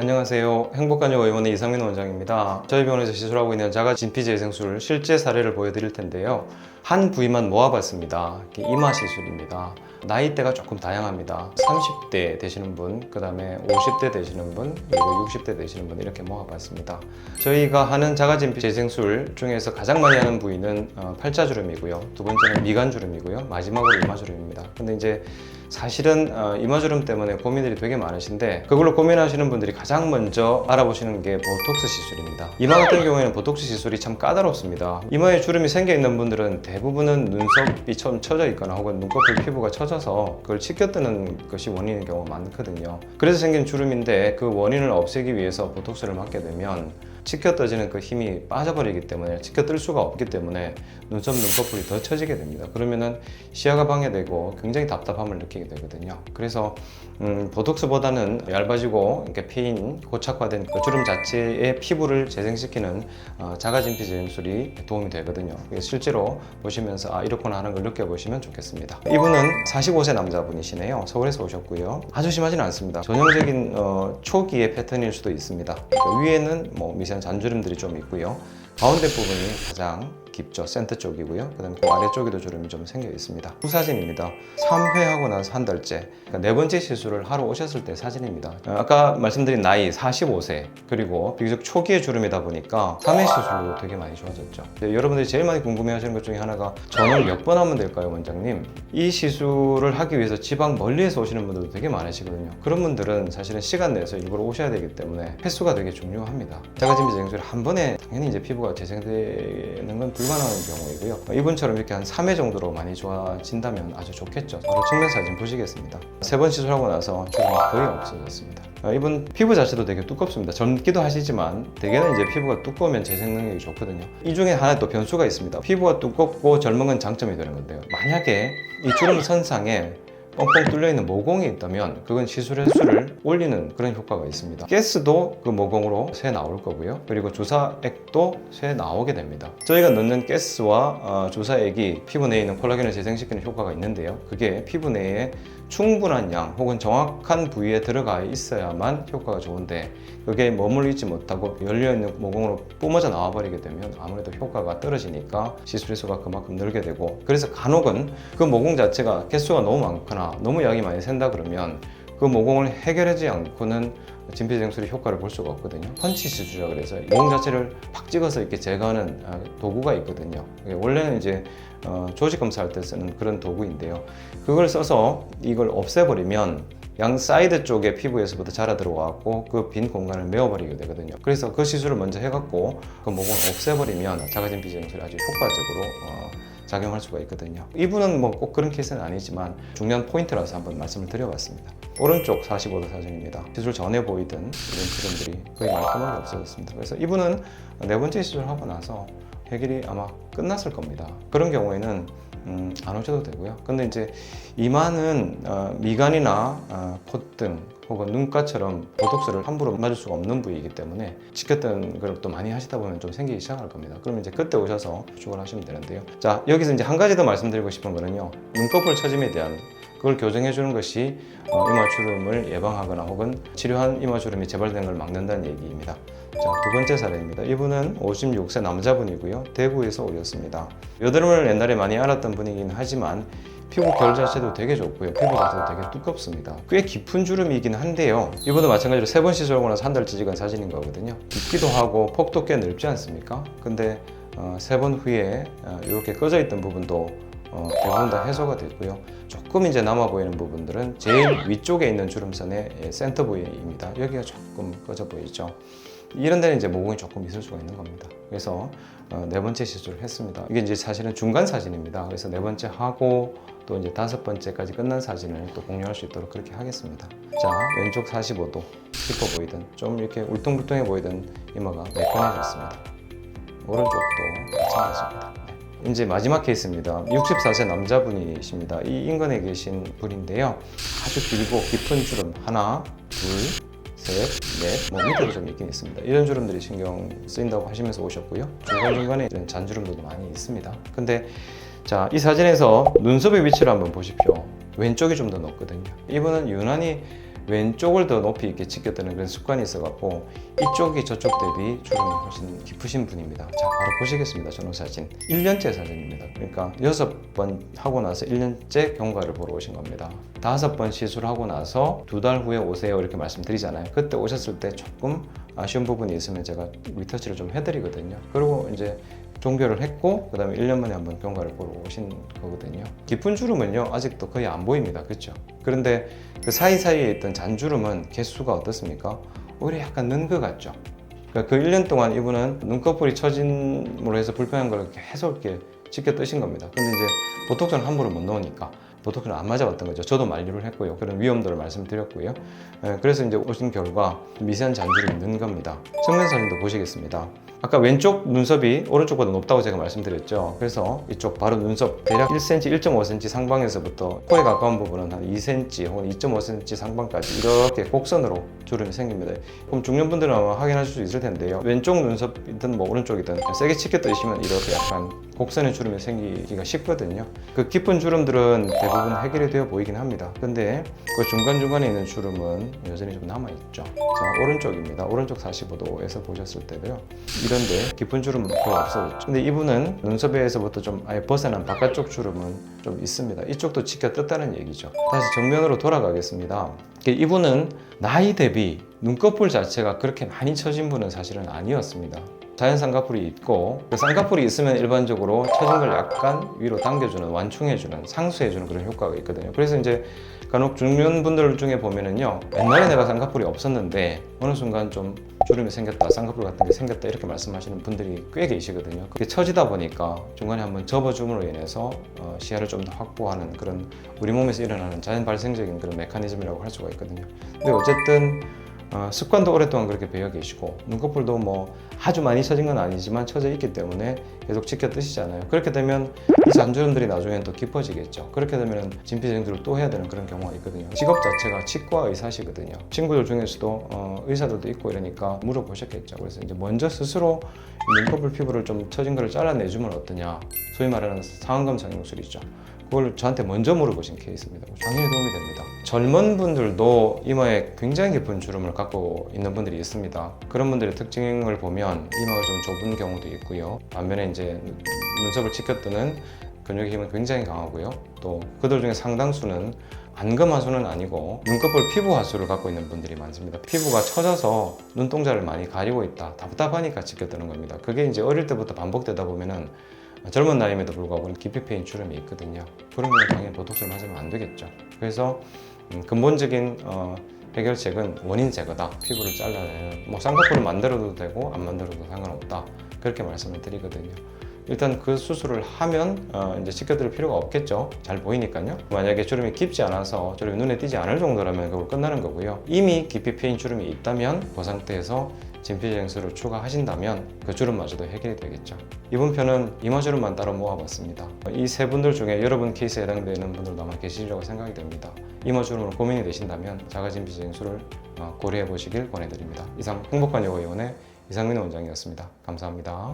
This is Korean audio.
안녕하세요. 행복간여의원의 이상민 원장입니다. 저희 병원에서 시술하고 있는 자가진피재생술 실제 사례를 보여드릴 텐데요. 한 부위만 모아봤습니다. 이마 시술입니다. 나이대가 조금 다양합니다. 30대 되시는 분, 그 다음에 50대 되시는 분, 그리고 60대 되시는 분 이렇게 모아봤습니다. 저희가 하는 자가진피재생술 중에서 가장 많이 하는 부위는 팔자주름이고요. 두 번째는 미간주름이고요. 마지막으로 이마주름입니다. 근데 이제 사실은 이마주름 때문에 고민들이 되게 많으신데 그걸로 고민하시는 분들이 가장 먼저 알아보시는 게 보톡스 시술입니다. 이마 같은 경우에는 보톡스 시술이 참 까다롭습니다. 이마에 주름이 생겨 있는 분들은 대부분은 눈썹이 처음 처져 있거나 혹은 눈꺼풀 피부가 처져서 그걸 치켜뜨는 것이 원인인 경우가 많거든요. 그래서 생긴 주름인데 그 원인을 없애기 위해서 보톡스를 맞게 되면 치켜떠지는 그 힘이 빠져버리기 때문에 치켜뜰 수가 없기 때문에 눈썹, 눈꺼풀이 더 처지게 됩니다. 그러면은 시야가 방해되고 굉장히 답답함을 느끼게 되거든요. 그래서 보톡스보다는 얇아지고 이렇게 패인, 고착화된 그 주름 자체의 피부를 재생시키는 자가진피 재생술이 도움이 되거든요. 실제로 보시면서 이렇구나 하는 걸 느껴보시면 좋겠습니다. 이분은 45세 남자분이시네요. 서울에서 오셨고요. 아주 심하지는 않습니다. 전형적인 초기의 패턴일 수도 있습니다. 그러니까 위에는 미세한 잔주름들이 좀 있고요. 가운데 부분이 가장 깊죠. 센터 쪽이고요. 그 다음에 그 아래쪽에도 주름이 좀 생겨 있습니다. 후 사진입니다. 3회 하고 나서 한 달째, 그러니까 네 번째 시술을 하러 오셨을 때 사진입니다. 아까 말씀드린 나이 45세, 그리고 비교적 초기의 주름이다 보니까 3회 시술로 되게 많이 좋아졌죠. 여러분들이 제일 많이 궁금해 하시는 것 중에 하나가 저는 몇 번 하면 될까요, 원장님? 이 시술을 하기 위해서 지방 멀리에서 오시는 분들도 되게 많으시거든요. 그런 분들은 사실은 시간 내서 일부러 오셔야 되기 때문에 횟수가 되게 중요합니다. 자가진피 재생술이 한 번에 당연히 이제 피부가 재생되는 건 불가능한 경우이고요. 이분처럼 이렇게 한 3회 정도로 많이 좋아진다면 아주 좋겠죠. 바로 측면 사진 보시겠습니다. 3번 시술하고 나서 주름이 거의 없어졌습니다. 이분 피부 자체도 되게 두껍습니다. 젊기도 하시지만 대개는 이제 피부가 두꺼우면 재생 능력이 좋거든요. 이 중에 하나 또 변수가 있습니다. 피부가 두껍고 젊은 건 장점이 되는 건데요. 만약에 이 주름 선상에 뻥뻥 뚫려있는 모공이 있다면 그건 시술 횟수를 올리는 그런 효과가 있습니다. 가스도 그 모공으로 새 나올 거고요. 그리고 주사액도 새 나오게 됩니다. 저희가 넣는 가스와 주사액이 피부 내에 있는 콜라겐을 재생시키는 효과가 있는데요. 그게 피부 내에 충분한 양 혹은 정확한 부위에 들어가 있어야만 효과가 좋은데 그게 머물러 있지 못하고 열려있는 모공으로 뿜어져 나와버리게 되면 아무래도 효과가 떨어지니까 시술 횟수가 그만큼 늘게 되고, 그래서 간혹은 그 모공 자체가 개수가 너무 많거나 너무 약이 많이 샌다 그러면 그 모공을 해결하지 않고는 진피재생술의 효과를 볼 수가 없거든요. 펀치 시술이라고 해서 모공 자체를 팍 찍어서 이렇게 제거하는 도구가 있거든요. 원래는 이제 조직 검사할 때 쓰는 그런 도구인데요. 그걸 써서 이걸 없애버리면 양 사이드 쪽에 피부에서부터 자라 들어와갖고 그 빈 공간을 메워버리게 되거든요. 그래서 그 시술을 먼저 해갖고 그 모공을 없애버리면 자가진피재생술이 아주 효과적으로 작용할 수가 있거든요. 이분은 꼭 그런 케이스는 아니지만 중요한 포인트라서 한번 말씀을 드려봤습니다. 오른쪽 45도 사진입니다. 시술 전에 보이던 이런 주름들이 거의 말끔하게 없어졌습니다. 그래서 이분은 네 번째 시술을 하고 나서 해결이 아마 끝났을 겁니다. 그런 경우에는 안 오셔도 되고요. 근데 이제 이마는 미간이나 콧등 혹은 눈가처럼 보톡스를 함부로 맞을 수가 없는 부위이기 때문에 지켰던 걸 또 많이 하시다 보면 좀 생기기 시작할 겁니다. 그러면 이제 그때 오셔서 수축을 하시면 되는데요. 자, 여기서 이제 한 가지 더 말씀드리고 싶은 거는요. 눈꺼풀 처짐에 대한 그걸 교정해 주는 것이 이마주름을 예방하거나 혹은 치료한 이마주름이 재발되는 걸 막는다는 얘기입니다. 자, 두 번째 사례입니다. 이분은 56세 남자분이고요. 대구에서 오셨습니다. 여드름을 옛날에 많이 앓았던 분이긴 하지만 피부 결 자체도 되게 좋고요. 피부 자체도 되게 두껍습니다. 꽤 깊은 주름이긴 한데요. 이분도 마찬가지로 3번 시술하고 나서 한 달째 찍은 사진인 거거든요. 깊기도 하고 폭도 꽤 넓지 않습니까? 근데 3번 후에 이렇게 꺼져 있던 부분도 대부분 다 해소가 됐고요. 조금 이제 남아 보이는 부분들은 제일 위쪽에 있는 주름선의 센터 부위입니다. 여기가 조금 꺼져 보이죠. 이런 데는 이제 모공이 조금 있을 수가 있는 겁니다. 그래서 네 번째 시술을 했습니다. 이게 이제 사실은 중간 사진입니다. 그래서 네 번째 하고 또 이제 5번째까지 끝난 사진을 또 공유할 수 있도록 그렇게 하겠습니다. 자, 왼쪽 45도 깊어 보이던 좀 이렇게 울퉁불퉁해 보이던 이마가 매끈해졌습니다. 오른쪽도 마찬가지입니다. 이제 마지막 케이스입니다. 64세 남자분이십니다. 이 인근에 계신 분인데요. 아주 길고 깊은 주름 하나, 둘, 셋, 넷, 밑에도 좀 있긴 있습니다. 이런 주름들이 신경 쓰인다고 하시면서 오셨고요. 중간중간에 이런 잔주름도 많이 있습니다. 근데 자, 이 사진에서 눈썹의 위치를 한번 보십시오. 왼쪽이 좀 더 높거든요. 이분은 유난히 왼쪽을 더 높이 이렇게 치켜뜨는 그런 습관이 있어갖고 이쪽이 저쪽 대비 주름이 훨씬 깊으신 분입니다. 자, 바로 보시겠습니다. 전후 사진. 1년째 사진입니다. 그러니까 6번 하고 나서 1년째 경과를 보러 오신 겁니다. 5번 시술하고 나서 2달 후에 오세요 이렇게 말씀드리잖아요. 그때 오셨을 때 조금 아쉬운 부분이 있으면 제가 리터치를 좀 해드리거든요. 그리고 이제 종결을 했고 그 다음에 1년 만에 한번 경과를 보러 오신 거거든요. 깊은 주름은요 아직도 거의 안 보입니다. 그렇죠? 그런데 그 사이사이에 있던 잔주름은 개수가 어떻습니까? 오히려 약간 는 것 같죠? 그러니까 그 1년 동안 이분은 눈꺼풀이 처짐으로 해서 불편한 걸 계속 이렇게 지켜 뜨신 겁니다. 근데 이제 보톡스는 함부로 못 넣으니까 보톡스는 안 맞아봤던 거죠. 저도 만류를 했고요. 그런 위험도를 말씀드렸고요. 그래서 이제 오신 결과 미세한 잔주름이 는 겁니다. 측면 사진도 보시겠습니다. 아까 왼쪽 눈썹이 오른쪽보다 높다고 제가 말씀드렸죠. 그래서 이쪽 바로 눈썹 대략 1cm, 1.5cm 상방에서부터 코에 가까운 부분은 한 2cm 혹은 2.5cm 상방까지 이렇게 곡선으로 주름이 생깁니다. 그럼 중년분들은 아마 확인하실 수 있을 텐데요. 왼쪽 눈썹이든 뭐 오른쪽이든 세게 치켜 뜨시면 이렇게 약간 곡선의 주름이 생기기가 쉽거든요. 그 깊은 주름들은 대부분 해결이 되어 보이긴 합니다. 근데 그 중간중간에 있는 주름은 여전히 좀 남아있죠. 자, 오른쪽입니다. 오른쪽 45도에서 보셨을 때도요. 이런데 깊은 주름은 거의 없어졌죠. 근데 이분은 눈썹에서부터 좀 아예 벗어난 바깥쪽 주름은 좀 있습니다. 이쪽도 치켜 떴다는 얘기죠. 다시 정면으로 돌아가겠습니다. 이분은 나이 대비 눈꺼풀 자체가 그렇게 많이 처진 분은 사실은 아니었습니다. 자연 쌍꺼풀이 있고 그 쌍꺼풀이 있으면 일반적으로 처진 걸 약간 위로 당겨주는, 완충해주는, 상수해주는 그런 효과가 있거든요. 그래서 이제 간혹 중년분들 중에 보면은요, 옛날에 내가 쌍꺼풀이 없었는데 어느 순간 좀 주름이 생겼다, 쌍꺼풀 같은 게 생겼다 이렇게 말씀하시는 분들이 꽤 계시거든요. 그게 처지다 보니까 중간에 한번 접어줌으로 인해서 시야를 좀 더 확보하는 그런 우리 몸에서 일어나는 자연 발생적인 그런 메커니즘이라고 할 수가 있거든요. 근데 어쨌든 습관도 오랫동안 그렇게 배워 계시고 눈꺼풀도 뭐 아주 많이 처진 건 아니지만 처져 있기 때문에 계속 지켜 뜨시잖아요. 그렇게 되면 이 잔주름들이 나중엔 또 깊어지겠죠. 그렇게 되면 진피정수를 또 해야 되는 그런 경우가 있거든요. 직업 자체가 치과 의사시거든요. 친구들 중에서도 의사들도 있고 이러니까 물어보셨겠죠. 그래서 이제 먼저 스스로 눈꺼풀 피부를 좀 처진 거를 잘라내주면 어떠냐, 소위 말하는 상안검 성형술이죠. 그걸 저한테 먼저 물어보신 케이스입니다. 당연히 도움이 됩니다. 젊은 분들도 이마에 굉장히 깊은 주름을 갖고 있는 분들이 있습니다. 그런 분들의 특징을 보면 이마가 좀 좁은 경우도 있고요. 반면에 이제 눈썹을 치켜뜨는 근육의 힘은 굉장히 강하고요. 또 그들 중에 상당수는 안검 하수는 아니고 눈꺼풀 피부 하수를 갖고 있는 분들이 많습니다. 피부가 처져서 눈동자를 많이 가리고 있다, 답답하니까 치켜뜨는 겁니다. 그게 이제 어릴 때부터 반복되다 보면은 젊은 나이임에도 불구하고 깊이 패인 주름이 있거든요. 그러면 당연히 보톡스를 맞으면 안 되겠죠. 그래서 근본적인 해결책은 원인 제거다. 피부를 잘라내는, 뭐 쌍꺼풀을 만들어도 되고 안 만들어도 상관없다. 그렇게 말씀을 드리거든요. 일단 그 수술을 하면 이제 치켜들 필요가 없겠죠. 잘 보이니까요. 만약에 주름이 깊지 않아서 주름이 눈에 띄지 않을 정도라면 그걸 끝나는 거고요. 이미 깊이 패인 주름이 있다면 그 상태에서 진피재생술을 추가하신다면 그 주름마저도 해결이 되겠죠. 이번 편은 이마주름만 따로 모아봤습니다. 이 세 분들 중에 여러분 케이스에 해당되는 분들도 아마 계시리라고 생각이 됩니다. 이마주름으로 고민이 되신다면 자가진피재생술을 고려해 보시길 권해드립니다. 이상 행복한 여고의원의 이상민 원장이었습니다. 감사합니다.